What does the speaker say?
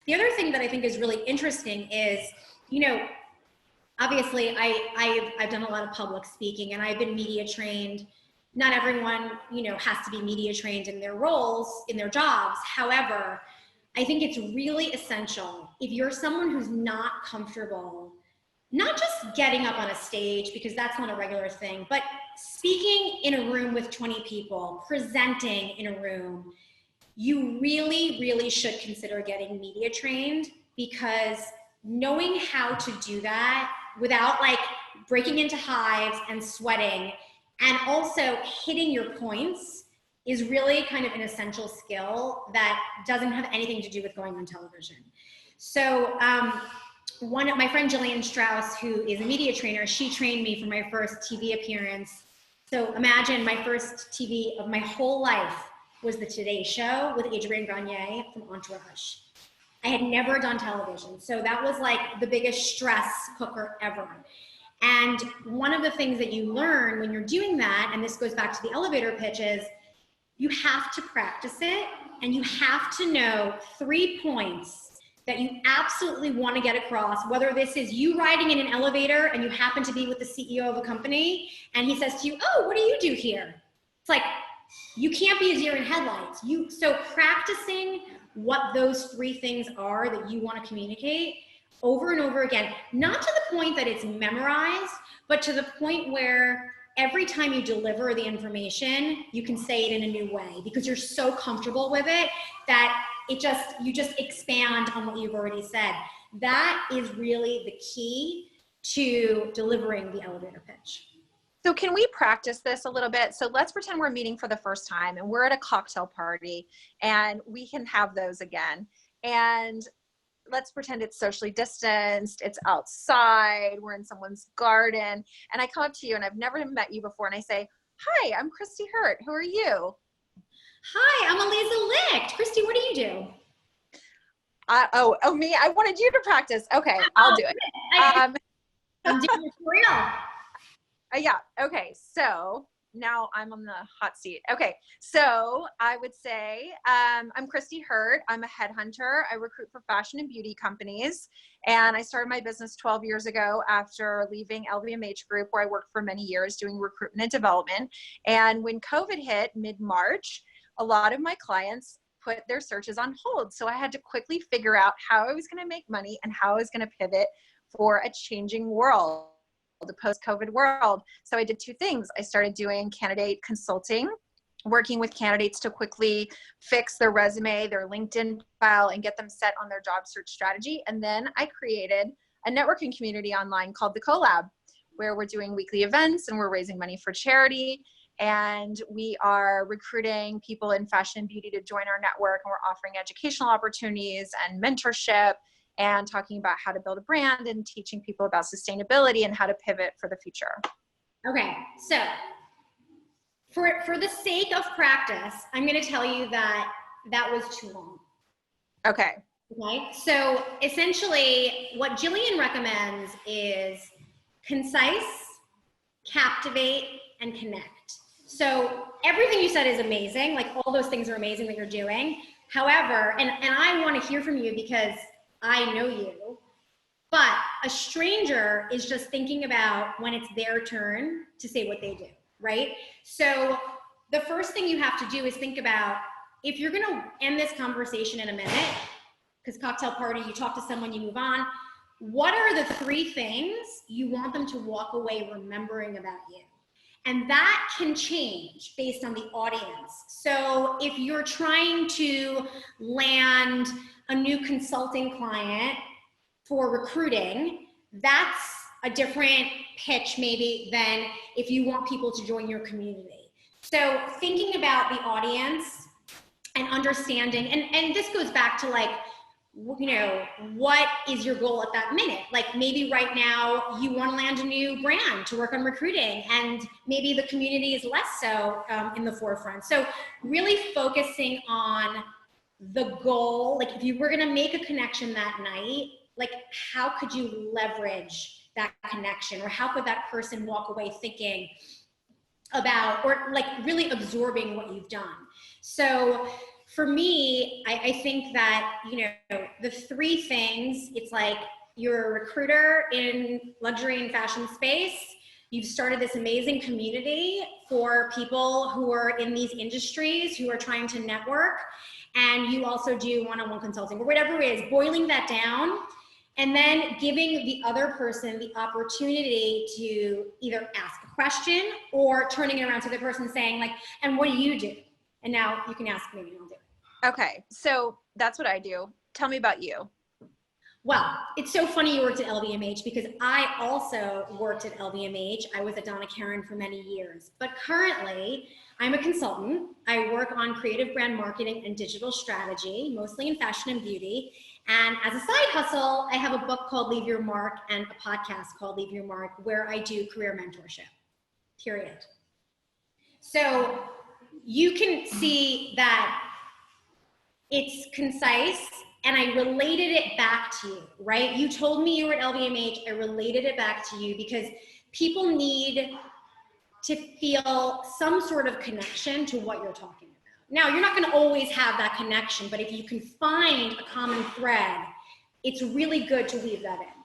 The other thing that I think is really interesting is, you know, obviously I've done a lot of public speaking and I've been media trained. Not everyone, you know, has to be media trained in their roles, in their jobs. However, I think it's really essential if you're someone who's not comfortable, not just getting up on a stage, because that's not a regular thing, but speaking in a room with 20 people, presenting in a room, you really, really should consider getting media trained, because knowing how to do that without like breaking into hives and sweating and also hitting your points is really kind of an essential skill that doesn't have anything to do with going on television. So one of my friend Jillian Strauss, who is a media trainer, she trained me for my first TV appearance. So imagine my first TV of my whole life was the Today Show with Adrienne Grenier from Entourage. I had never done television, so that was like the biggest stress cooker ever. And one of the things that you learn when you're doing that, and this goes back to the elevator pitch, is you have to practice it, and you have to know 3 points that you absolutely want to get across, whether this is you riding in an elevator and you happen to be with the CEO of a company and he says to you, oh, what do you do here? It's like, you can't be a deer in headlights. So practicing what those 3 things are that you want to communicate over and over again, not to the point that it's memorized, but to the point where every time you deliver the information, you can say it in a new way because you're so comfortable with it that you just expand on what you've already said. That is really the key to delivering the elevator pitch. So can we practice this a little bit? So let's pretend we're meeting for the first time and we're at a cocktail party, and we can have those again. And let's pretend it's socially distanced, it's outside, we're in someone's garden, and I come up to you and I've never met you before and I say, hi, I'm Christy Hurt. Who are you? Hi, I'm Aliza Licht. Christy, what do you do? Oh, me? I wanted you to practice. Okay, I'll do it. I'm doing it for real. Yeah, okay, so now I'm on the hot seat. Okay, so I would say I'm Christy Hurt. I'm a headhunter. I recruit for fashion and beauty companies, and I started my business 12 years ago after leaving LVMH Group, where I worked for many years doing recruitment and development. And when COVID hit mid-March, a lot of my clients put their searches on hold. So I had to quickly figure out how I was going to make money and how I was going to pivot for a changing world, the post-COVID world. So I did 2 things. I started doing candidate consulting, working with candidates to quickly fix their resume, their LinkedIn file, and get them set on their job search strategy. And then I created a networking community online called The Collab, where we're doing weekly events and we're raising money for charity. And we are recruiting people in fashion and beauty to join our network. And we're offering educational opportunities and mentorship, and talking about how to build a brand and teaching people about sustainability and how to pivot for the future. Okay, so for the sake of practice, I'm going to tell you that that was too long. Okay. Okay, so essentially what Jillian recommends is concise, captivate, and connect. So everything you said is amazing. Like all those things are amazing that you're doing. However, and I want to hear from you because I know you, but a stranger is just thinking about when it's their turn to say what they do, right? So the first thing you have to do is think about, if you're gonna end this conversation in a minute, because cocktail party, you talk to someone, you move on, what are the 3 things you want them to walk away remembering about you? And that can change based on the audience. So if you're trying to land a new consulting client for recruiting, that's a different pitch maybe than if you want people to join your community. So thinking about the audience and understanding, and this goes back to like, you know, what is your goal at that minute? Like maybe right now you want to land a new brand to work on recruiting, and maybe the community is less so in the forefront. So really focusing on the goal, like if you were going to make a connection that night, like how could you leverage that connection, or how could that person walk away thinking about, or like really absorbing what you've done? So for me, I think that, you know, the three things, it's like you're a recruiter in luxury and fashion space. You've started this amazing community for people who are in these industries, who are trying to network. And you also do one-on-one consulting or whatever it is, boiling that down and then giving the other person the opportunity to either ask a question or turning it around to the person saying like, and what do you do? And now you can ask me and I'll do it. Okay, so that's what I do. Tell me about you. Well, it's so funny you worked at LVMH because I also worked at LVMH. I was at Donna Karan for many years, but currently I'm a consultant. I work on creative brand marketing and digital strategy, mostly in fashion and beauty. And as a side hustle, I have a book called Leave Your Mark and a podcast called Leave Your Mark, where I do career mentorship, period. So you can see that it's concise and I related it back to you, right? You told me you were at LVMH, I related it back to you because people need to feel some sort of connection to what you're talking about. Now, you're not gonna always have that connection, but if you can find a common thread, it's really good to weave that in.